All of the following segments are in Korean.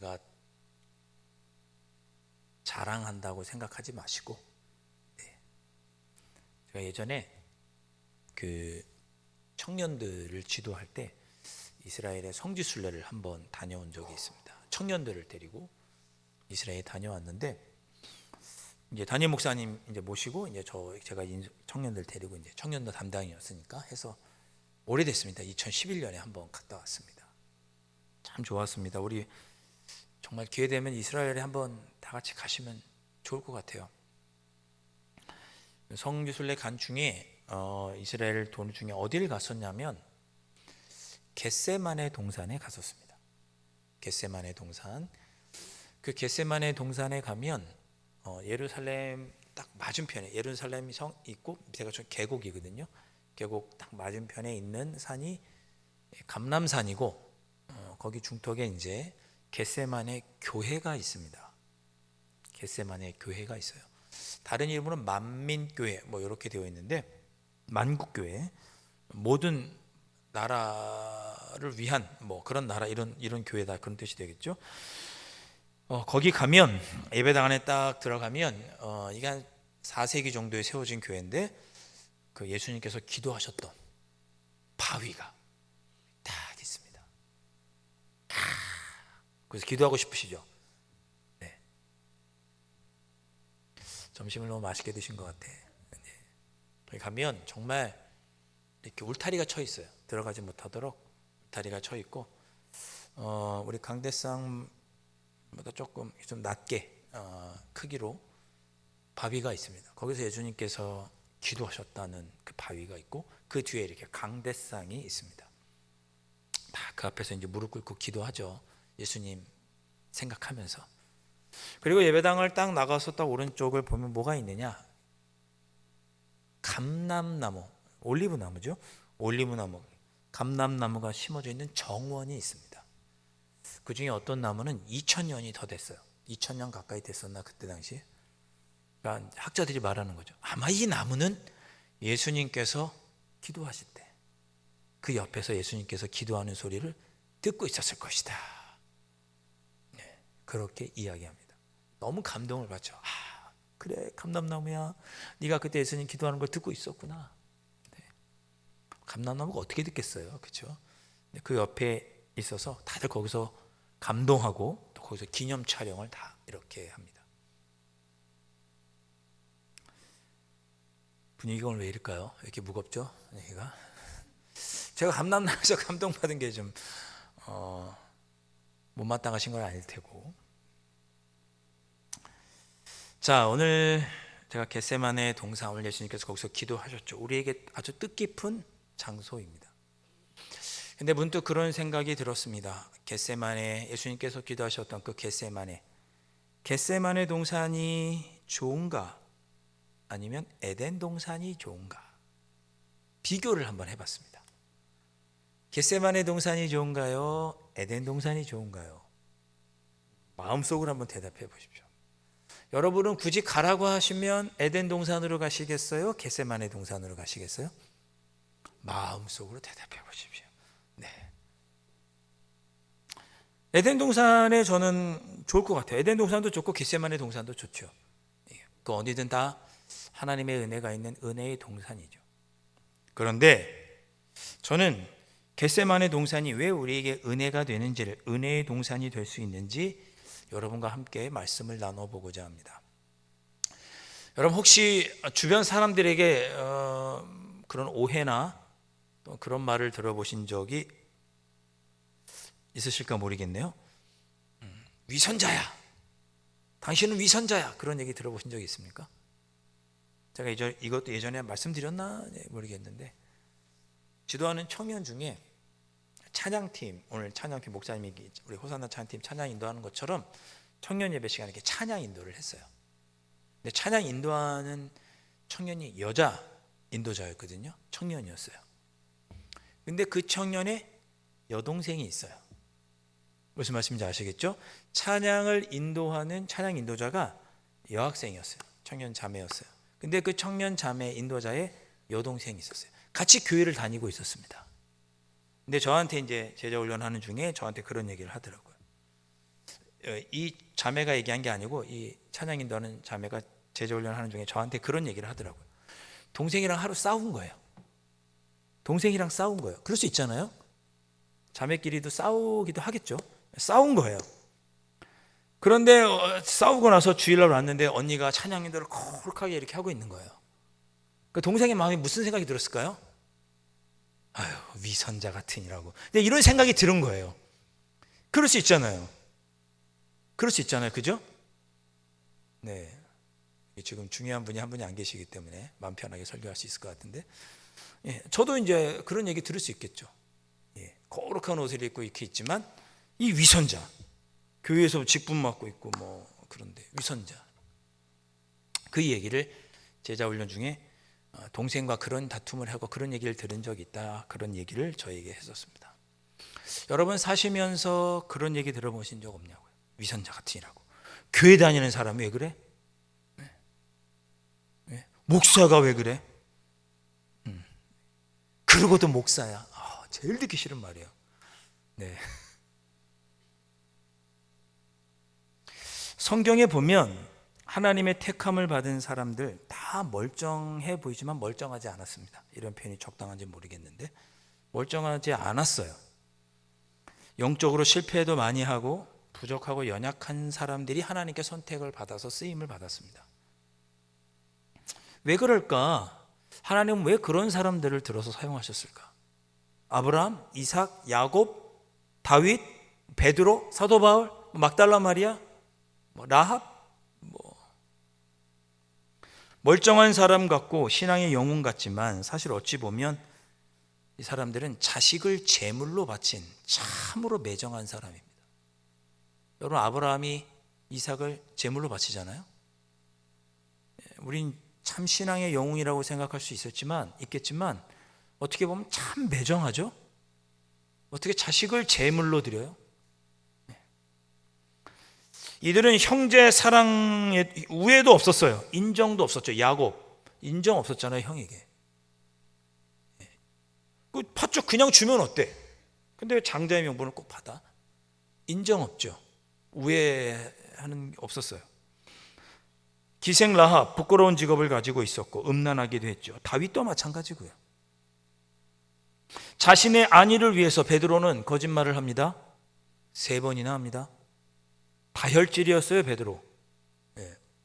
제가 자랑한다고 생각하지 마시고, 제가 예전에 그 청년들을 지도할 때 이스라엘의 성지순례를 한번 다녀온 적이 있습니다. 청년들을 데리고 이스라엘에 다녀왔는데, 이제 담임 목사님 이제 모시고 이제 제가 청년들 데리고 이제 청년들 담당이었으니까 해서 오래됐습니다. 2011년에 한번 갔다 왔습니다. 참 좋았습니다. 우리 정말 기회 되면 이스라엘에 한번 다 같이 가시면 좋을 것 같아요. 성지순례 간 중에 이스라엘 돈 중에 어디를 갔었냐면 겟세마네 동산에 갔었습니다. 겟세마네 동산. 그 겟세마네 동산에 가면 예루살렘 딱 맞은편에 예루살렘 성 있고 밑에가 좀 계곡이거든요. 계곡 딱 맞은편에 있는 산이 감람산이고, 거기 중턱에 이제 겟세마네 교회가 있습니다. 겟세마네 교회가 있어요. 다른 이름으로는 만민교회 뭐 이렇게 되어 있는데, 만국교회, 모든 나라를 위한 뭐 그런 나라, 이런 교회다, 그런 뜻이 되겠죠. 거기 가면 예배당 안에 딱 들어가면 이게 한 4세기 정도에 세워진 교회인데, 그 예수님께서 기도하셨던 바위가 딱 있습니다. 그래서 기도하고 싶으시죠? 네. 점심을 너무 맛있게 드신 것 같아. 네. 거기 가면 정말 이렇게 울타리가 쳐 있어요. 들어가지 못하도록 울타리가 쳐 있고, 우리 강대상보다 조금 좀 낮게 크기로 바위가 있습니다. 거기서 예수님께서 기도하셨다는 그 바위가 있고, 그 뒤에 이렇게 강대상이 있습니다. 다 그 앞에서 이제 무릎 꿇고 기도하죠. 예수님 생각하면서. 그리고 예배당을 딱 나가서 딱 오른쪽을 보면 뭐가 있느냐? 감람나무, 올리브나무죠. 올리브나무, 감람나무가 심어져 있는 정원이 있습니다. 그 중에 어떤 나무는 2000년이 더 됐어요. 2000년 가까이 됐었나 그때 당시에. 그러니까 학자들이 말하는 거죠. 아마 이 나무는 예수님께서 기도하실 때 그 옆에서 예수님께서 기도하는 소리를 듣고 있었을 것이다. 네, 그렇게 이야기합니다. 너무 감동을 받죠. 아, 그래, 감람나무야, 네가 그때 예수님 기도하는 걸 듣고 있었구나. 네. 감람나무가 어떻게 듣겠어요, 그렇죠? 그 옆에 있어서 다들 거기서 감동하고 또 거기서 기념 촬영을 다 이렇게 합니다. 분위기가 오늘 왜 이럴까요? 왜 이렇게 무겁죠? 분위기가. 제가 감람나무에서 감동받은 게 좀 못마땅하신 건 아닐 테고. 자, 오늘 제가 겟세마네 동산, 오늘 예수님께서 거기서 기도하셨죠. 우리에게 아주 뜻깊은 장소입니다. 근데 문득 그런 생각이 들었습니다. 겟세마네, 예수님께서 기도하셨던 그 겟세마네 동산이 좋은가, 아니면 에덴 동산이 좋은가, 비교를 한번 해봤습니다. 겟세마네 동산이 좋은가요? 에덴 동산이 좋은가요? 마음속으로 한번 대답해 보십시오. 여러분은 굳이 가라고 하시면 에덴 동산으로 가시겠어요? 겟세마네 동산으로 가시겠어요? 마음속으로 대답해 보십시오. 네. 에덴 동산에 저는 좋을 것 같아요. 에덴 동산도 좋고 겟세마네 동산도 좋죠. 그 어디든 다 하나님의 은혜가 있는 은혜의 동산이죠. 그런데 저는 겟세마네 동산이 왜 우리에게 은혜가 되는지를, 은혜의 동산이 될 수 있는지 여러분과 함께 말씀을 나눠보고자 합니다. 여러분 혹시 주변 사람들에게 그런 오해나 또 그런 말을 들어보신 적이 있으실까 모르겠네요. 위선자야, 당신은 위선자야, 그런 얘기 들어보신 적이 있습니까? 제가 이것도 예전에 말씀드렸나 모르겠는데, 지도하는 청년 중에 찬양팀, 오늘 찬양팀 목사님이 우리 호산나 찬양팀 찬양 인도하는 것처럼 청년 예배 시간에 이렇게 찬양 인도를 했어요. 근데 찬양 인도하는 청년이 여자 인도자였거든요. 청년이었어요. 근데 그 청년의 여동생이 있어요. 무슨 말씀인지 아시겠죠? 찬양을 인도하는 찬양 인도자가 여학생이었어요. 청년 자매였어요. 근데 그 청년 자매 인도자의 여동생이 있었어요. 같이 교회를 다니고 있었습니다. 근데 저한테 이제 제자 훈련하는 중에 저한테 그런 얘기를 하더라고요. 이 자매가 얘기한 게 아니고 이 찬양 인도하는 자매가 제자 훈련하는 중에 저한테 그런 얘기를 하더라고요. 동생이랑 하루 싸운 거예요. 동생이랑 싸운 거예요. 그럴 수 있잖아요. 자매끼리도 싸우기도 하겠죠. 싸운 거예요. 그런데 싸우고 나서 주일날 왔는데 언니가 찬양 인도를 거룩하게 이렇게 하고 있는 거예요. 그 동생의 마음에 무슨 생각이 들었을까요? 아유, 위선자 같으니라고. 근데 이런 생각이 들은 거예요. 그럴 수 있잖아요. 그럴 수 있잖아요. 그죠? 네. 지금 중요한 분이 한 분이 안 계시기 때문에 마음 편하게 설교할 수 있을 것 같은데, 예, 저도 이제 그런 얘기 들을 수 있겠죠. 예, 거룩한 옷을 입고 이렇게 있지만 이 위선자, 교회에서 직분 맡고 있고 뭐 그런데 위선자, 그 얘기를 제자 훈련 중에 동생과 그런 다툼을 하고 그런 얘기를 들은 적이 있다, 그런 얘기를 저에게 했었습니다. 여러분 사시면서 그런 얘기 들어보신 적 없냐고요? 위선자 같으니라고. 교회 다니는 사람이 왜 그래? 목사가 왜 그래? 그러고도 목사야. 제일 듣기 싫은 말이에요. 네. 성경에 보면 하나님의 택함을 받은 사람들 다 멀쩡해 보이지만 멀쩡하지 않았습니다. 이런 표현이 적당한지 모르겠는데 멀쩡하지 않았어요. 영적으로 실패도 많이 하고 부족하고 연약한 사람들이 하나님께 선택을 받아서 쓰임을 받았습니다. 왜 그럴까? 하나님은 왜 그런 사람들을 들어서 사용하셨을까? 아브라함, 이삭, 야곱, 다윗, 베드로, 사도 바울, 막달라 마리아, 라합, 멀쩡한 사람 같고 신앙의 영웅 같지만 사실 어찌 보면 이 사람들은 자식을 제물로 바친 참으로 매정한 사람입니다. 여러분 아브라함이 이삭을 제물로 바치잖아요. 우린 참 신앙의 영웅이라고 생각할 수 있겠지만 어떻게 보면 참 매정하죠. 어떻게 자식을 제물로 드려요? 이들은 형제 사랑에 우애도 없었어요. 인정도 없었죠. 야곱 인정 없었잖아요, 형에게. 그 팥죽 그냥 주면 어때? 근데 왜 장자의 명분을 꼭 받아? 인정 없죠. 우애하는 게 없었어요. 기생 라합 부끄러운 직업을 가지고 있었고 음란하기도 했죠. 다윗도 마찬가지고요. 자신의 안위를 위해서 베드로는 거짓말을 합니다. 3번이나 합니다. 다혈질이었어요, 베드로.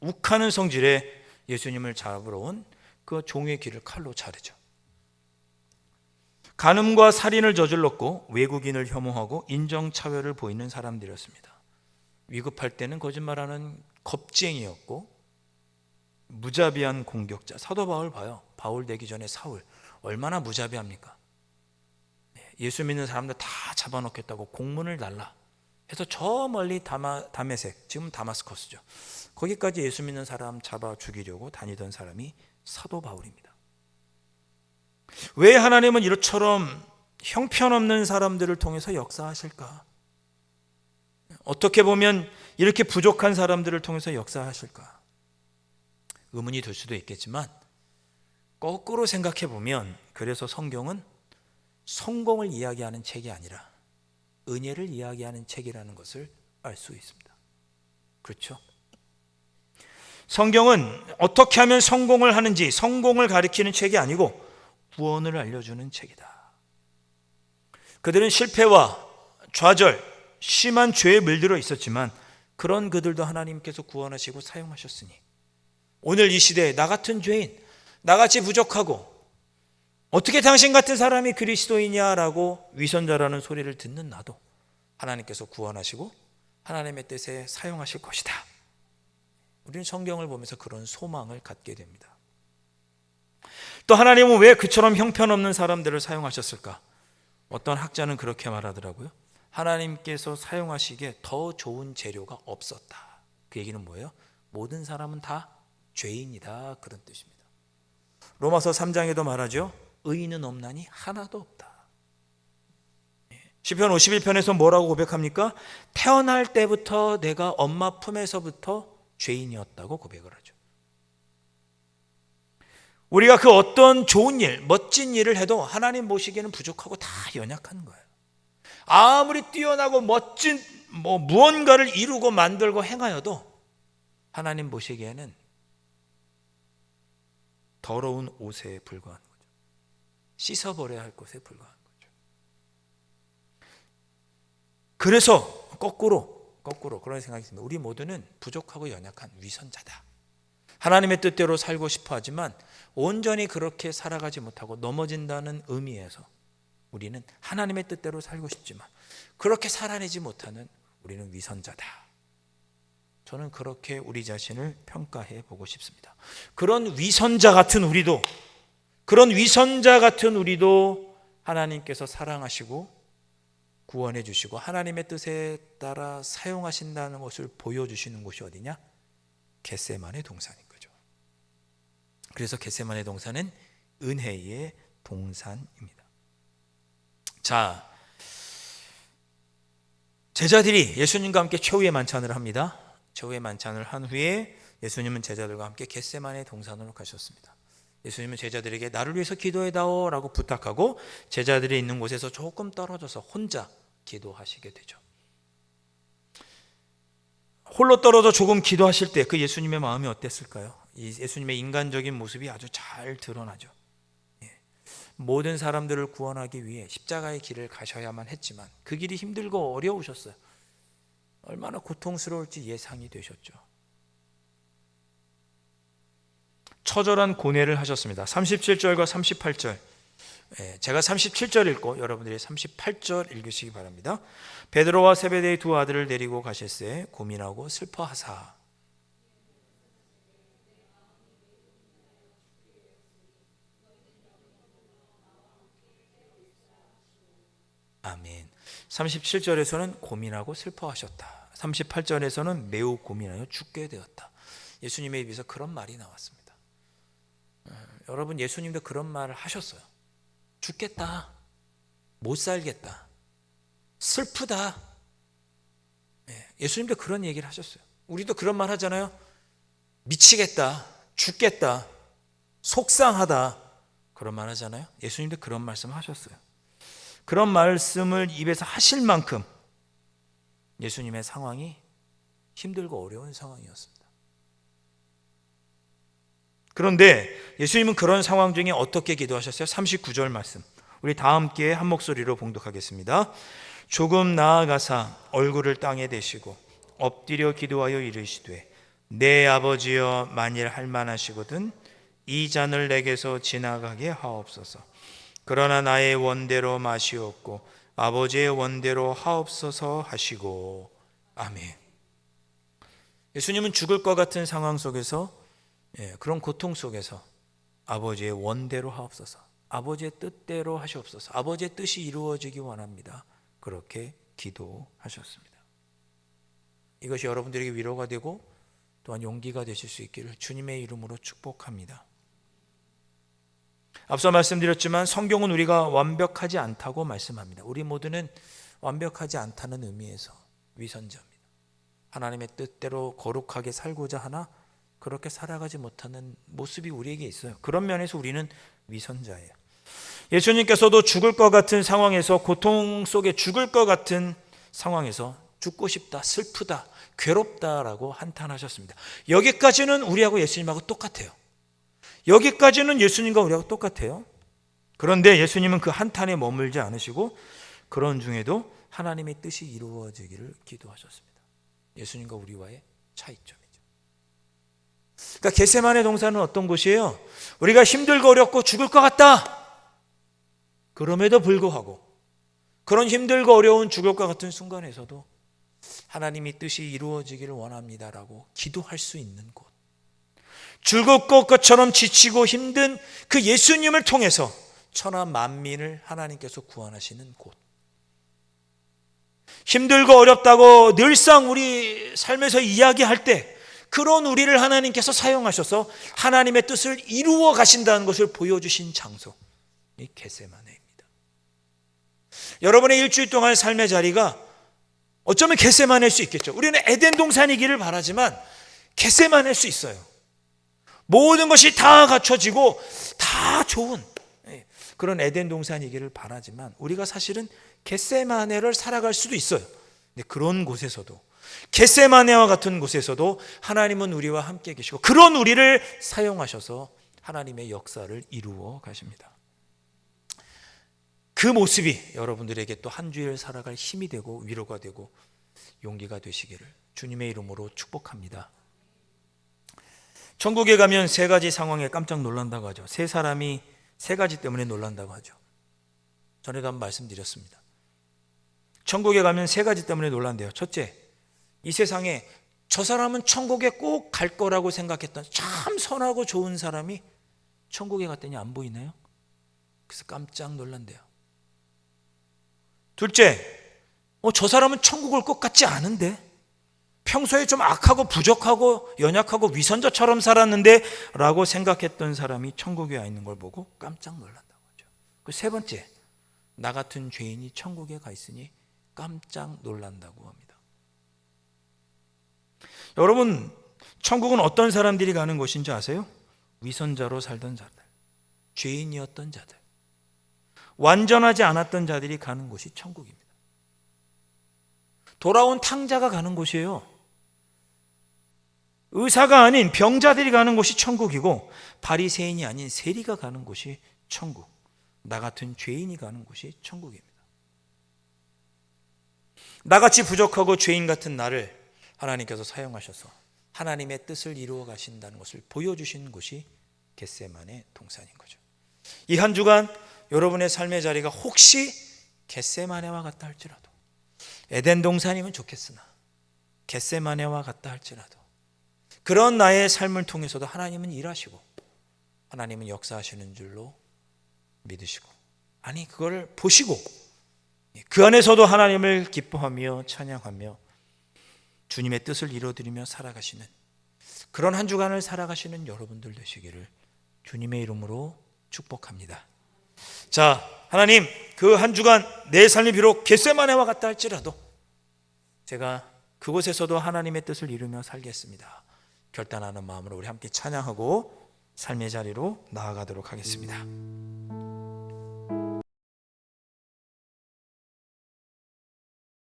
욱하는 성질에 예수님을 잡으러 온 그 종의 귀를 칼로 자르죠. 간음과 살인을 저질렀고 외국인을 혐오하고 인정차별을 보이는 사람들이었습니다. 위급할 때는 거짓말하는 겁쟁이였고 무자비한 공격자. 사도 바울 봐요. 바울 되기 전에 사울 얼마나 무자비합니까? 예수 믿는 사람들 다 잡아놓겠다고 공문을 달라 해서 저 멀리 다메섹, 지금 다마스커스죠. 거기까지 예수 믿는 사람 잡아 죽이려고 다니던 사람이 사도 바울입니다. 왜 하나님은 이처럼 형편없는 사람들을 통해서 역사하실까? 어떻게 보면 이렇게 부족한 사람들을 통해서 역사하실까? 의문이 들 수도 있겠지만 거꾸로 생각해 보면 그래서 성경은 성공을 이야기하는 책이 아니라 은혜를 이야기하는 책이라는 것을 알 수 있습니다. 그렇죠? 성경은 어떻게 하면 성공을 하는지 성공을 가리키는 책이 아니고 구원을 알려주는 책이다. 그들은 실패와 좌절, 심한 죄에 물들어 있었지만 그런 그들도 하나님께서 구원하시고 사용하셨으니 오늘 이 시대에 나 같은 죄인, 나같이 부족하고 어떻게 당신 같은 사람이 그리스도이냐라고 위선자라는 소리를 듣는 나도 하나님께서 구원하시고 하나님의 뜻에 사용하실 것이다. 우리는 성경을 보면서 그런 소망을 갖게 됩니다. 또 하나님은 왜 그처럼 형편없는 사람들을 사용하셨을까? 어떤 학자는 그렇게 말하더라고요. 하나님께서 사용하시기에 더 좋은 재료가 없었다. 그 얘기는 뭐예요? 모든 사람은 다 죄인이다, 그런 뜻입니다. 로마서 3장에도 말하죠. 의인은 없나니 하나도 없다. 시편 51편에서 뭐라고 고백합니까? 태어날 때부터 내가 엄마 품에서부터 죄인이었다고 고백을 하죠. 우리가 그 어떤 좋은 일, 멋진 일을 해도 하나님 보시기에는 부족하고 다 연약한 거예요. 아무리 뛰어나고 멋진 무언가를 이루고 만들고 행하여도 하나님 보시기에는 더러운 옷에 불과한 거죠. 씻어버려야 할 것에 불과한 거죠. 그래서 거꾸로 그런 생각이 듭니다. 우리 모두는 부족하고 연약한 위선자다. 하나님의 뜻대로 살고 싶어 하지만 온전히 그렇게 살아가지 못하고 넘어진다는 의미에서 우리는 하나님의 뜻대로 살고 싶지만 그렇게 살아내지 못하는 우리는 위선자다. 저는 그렇게 우리 자신을 평가해 보고 싶습니다. 그런 위선자 같은 우리도 하나님께서 사랑하시고 구원해 주시고 하나님의 뜻에 따라 사용하신다는 것을 보여주시는 곳이 어디냐? 겟세마네 동산인 거죠. 그래서 겟세마네 동산은 은혜의 동산입니다. 자, 제자들이 예수님과 함께 최후의 만찬을 합니다. 최후의 만찬을 한 후에 예수님은 제자들과 함께 겟세마네 동산으로 가셨습니다. 예수님은 제자들에게 나를 위해서 기도해다오 라고 부탁하고 제자들이 있는 곳에서 조금 떨어져서 혼자 기도하시게 되죠. 홀로 떨어져 조금 기도하실 때 그 예수님의 마음이 어땠을까요? 이 예수님의 인간적인 모습이 아주 잘 드러나죠. 모든 사람들을 구원하기 위해 십자가의 길을 가셔야만 했지만 그 길이 힘들고 어려우셨어요. 얼마나 고통스러울지 예상이 되셨죠. 처절한 고뇌를 하셨습니다. 37절과 38절. 제가 37절 읽고 여러분들이 38절 읽으시기 바랍니다. 베드로와 세베대의 두 아들을 데리고 가실새 고민하고 슬퍼하사. 아멘. 37절에서는 고민하고 슬퍼하셨다. 38절에서는 매우 고민하여 죽게 되었다. 예수님의 입에서 그런 말이 나왔습니다. 여러분, 예수님도 그런 말을 하셨어요. 죽겠다. 못 살겠다. 슬프다. 예수님도 그런 얘기를 하셨어요. 우리도 그런 말 하잖아요. 미치겠다. 죽겠다. 속상하다. 그런 말 하잖아요. 예수님도 그런 말씀을 하셨어요. 그런 말씀을 입에서 하실 만큼 예수님의 상황이 힘들고 어려운 상황이었습니다. 그런데 예수님은 그런 상황 중에 어떻게 기도하셨어요? 39절 말씀, 우리 다 함께 한 목소리로 봉독하겠습니다. 조금 나아가사 얼굴을 땅에 대시고 엎드려 기도하여 이르시되 내 아버지여 만일 할만하시거든 이 잔을 내게서 지나가게 하옵소서. 그러나 나의 원대로 마시옵고 아버지의 원대로 하옵소서 하시고. 아멘. 예수님은 죽을 것 같은 상황 속에서, 그런 고통 속에서 아버지의 원대로 하옵소서, 아버지의 뜻대로 하시옵소서, 아버지의 뜻이 이루어지기 원합니다, 그렇게 기도하셨습니다. 이것이 여러분들에게 위로가 되고 또한 용기가 되실 수 있기를 주님의 이름으로 축복합니다. 앞서 말씀드렸지만 성경은 우리가 완벽하지 않다고 말씀합니다. 우리 모두는 완벽하지 않다는 의미에서 위선자입니다. 하나님의 뜻대로 거룩하게 살고자 하나 그렇게 살아가지 못하는 모습이 우리에게 있어요. 그런 면에서 우리는 위선자예요. 예수님께서도 죽을 것 같은 상황에서, 고통 속에 죽을 것 같은 상황에서 죽고 싶다, 슬프다, 괴롭다라고 한탄하셨습니다. 여기까지는 우리하고 예수님하고 똑같아요. 여기까지는 예수님과 우리하고 똑같아요. 그런데 예수님은 그 한탄에 머물지 않으시고 그런 중에도 하나님의 뜻이 이루어지기를 기도하셨습니다. 예수님과 우리와의 차이점이죠. 그러니까 겟세마네 동산은 어떤 곳이에요? 우리가 힘들고 어렵고 죽을 것 같다. 그럼에도 불구하고 그런 힘들고 어려운 죽을 것 같은 순간에서도 하나님의 뜻이 이루어지기를 원합니다라고 기도할 수 있는 곳, 죽을 것처럼 지치고 힘든 그 예수님을 통해서 천하 만민을 하나님께서 구원하시는 곳, 힘들고 어렵다고 늘상 우리 삶에서 이야기할 때 그런 우리를 하나님께서 사용하셔서 하나님의 뜻을 이루어 가신다는 것을 보여주신 장소, 이 겟세마네입니다. 여러분의 일주일 동안의 삶의 자리가 어쩌면 겟세마네일 수 있겠죠. 우리는 에덴 동산이기를 바라지만 겟세마네일 수 있어요. 모든 것이 다 갖춰지고 다 좋은 그런 에덴 동산이기를 바라지만 우리가 사실은 겟세마네를 살아갈 수도 있어요. 근데 그런 곳에서도, 겟세마네와 같은 곳에서도 하나님은 우리와 함께 계시고 그런 우리를 사용하셔서 하나님의 역사를 이루어 가십니다. 그 모습이 여러분들에게 또 한 주일 살아갈 힘이 되고 위로가 되고 용기가 되시기를 주님의 이름으로 축복합니다. 천국에 가면 세 가지 상황에 깜짝 놀란다고 하죠. 세 사람이 세 가지 때문에 놀란다고 하죠. 전에도 한번 말씀드렸습니다. 천국에 가면 세 가지 때문에 놀란대요. 첫째, 이 세상에 저 사람은 천국에 꼭 갈 거라고 생각했던 참 선하고 좋은 사람이 천국에 갔더니 안 보이네요. 그래서 깜짝 놀란대요. 둘째, 저 사람은 천국을 것 같지 않은데, 평소에 좀 악하고 부족하고 연약하고 위선자처럼 살았는데 라고 생각했던 사람이 천국에 와 있는 걸 보고 깜짝 놀란다고 하죠. 그 세 번째, 나 같은 죄인이 천국에 가 있으니 깜짝 놀란다고 합니다. 여러분, 천국은 어떤 사람들이 가는 곳인지 아세요? 위선자로 살던 자들, 죄인이었던 자들, 완전하지 않았던 자들이 가는 곳이 천국입니다. 돌아온 탕자가 가는 곳이에요. 의사가 아닌 병자들이 가는 곳이 천국이고, 바리새인이 아닌 세리가 가는 곳이 천국, 나 같은 죄인이 가는 곳이 천국입니다. 나같이 부족하고 죄인 같은 나를 하나님께서 사용하셔서 하나님의 뜻을 이루어 가신다는 것을 보여주신 곳이 겟세마네 동산인 거죠. 이 한 주간 여러분의 삶의 자리가 혹시 겟세마네와 같다 할지라도, 에덴 동산이면 좋겠으나 겟세마네와 같다 할지라도, 그런 나의 삶을 통해서도 하나님은 일하시고 하나님은 역사하시는 줄로 믿으시고, 아니 그걸 보시고 그 안에서도 하나님을 기뻐하며 찬양하며 주님의 뜻을 이루어드리며 살아가시는 그런 한 주간을 살아가시는 여러분들 되시기를 주님의 이름으로 축복합니다. 자, 하나님, 그 한 주간 내 삶이 비록 겟세마네와 같다 할지라도 제가 그곳에서도 하나님의 뜻을 이루며 살겠습니다. 결단하는 마음으로 우리 함께 찬양하고 삶의 자리로 나아가도록 하겠습니다.